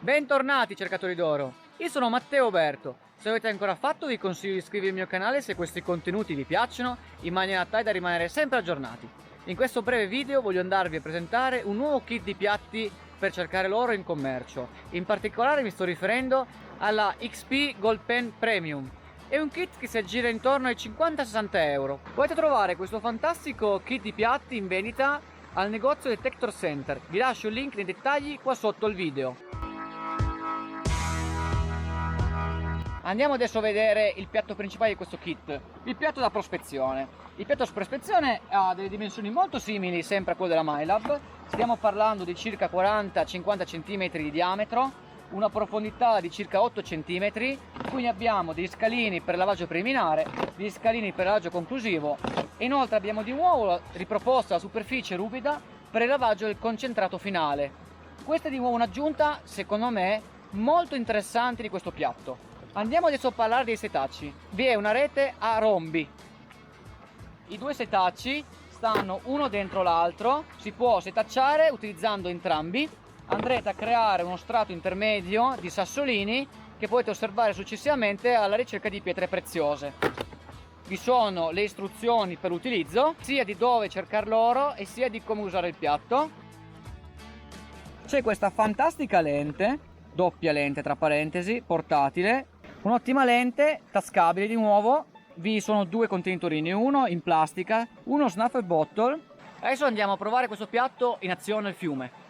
Bentornati cercatori d'oro, io sono Matteo Berto. Se avete ancora fatto vi consiglio di iscrivervi al mio canale se questi contenuti vi piacciono, in maniera tale da rimanere sempre aggiornati. In questo breve video voglio andarvi a presentare un nuovo kit di piatti per cercare l'oro in commercio. In particolare mi sto riferendo alla XP Gold Pen Premium. È un kit che si aggira intorno ai 50-60 euro. Potete trovare questo fantastico kit di piatti in vendita al negozio Detector Center. Vi lascio il link nei dettagli qua sotto il video. Andiamo adesso a vedere il piatto principale di questo kit, il piatto da prospezione. Il piatto da prospezione ha delle dimensioni molto simili sempre a quello della MyLab. Stiamo parlando di circa 40-50 cm di diametro, una profondità di circa 8 cm, quindi abbiamo degli scalini per lavaggio preliminare, degli scalini per lavaggio conclusivo e inoltre abbiamo di nuovo riproposta la superficie ruvida per il lavaggio del concentrato finale. Questa è di nuovo un'aggiunta, secondo me, molto interessante di questo piatto. Andiamo adesso a parlare dei setacci. Vi è una rete a rombi. I due setacci stanno uno dentro l'altro, si può setacciare utilizzando entrambi. Andrete a creare uno strato intermedio di sassolini che potete osservare successivamente alla ricerca di pietre preziose. Vi sono le istruzioni per l'utilizzo, sia di dove cercare l'oro e sia di come usare il piatto. C'è questa fantastica lente, doppia lente tra parentesi, portatile, un'ottima lente, tascabile di nuovo. Vi sono due contenitorini, uno in plastica, uno snuffer bottle. Adesso andiamo a provare questo piatto in azione al fiume.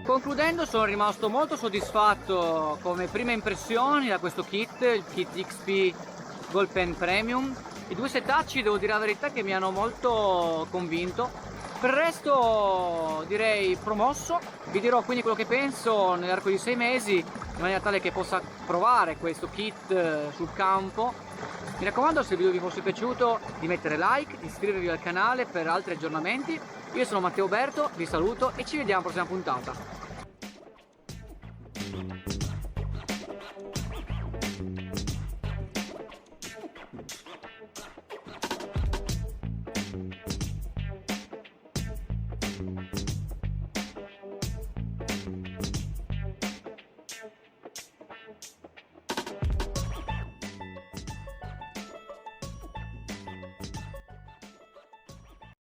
Concludendo, sono rimasto molto soddisfatto come prime impressioni da questo kit, il kit XP Gold Pen Premium. I due setacci devo dire la verità che mi hanno molto convinto. Per il resto direi promosso. Vi dirò quindi quello che penso nell'arco di 6 mesi in maniera tale che possa provare questo kit sul campo. Mi raccomando, se il video vi fosse piaciuto, di mettere like, di iscrivervi al canale per altri aggiornamenti. Io sono Matteo Berto, vi saluto e ci vediamo alla prossima puntata.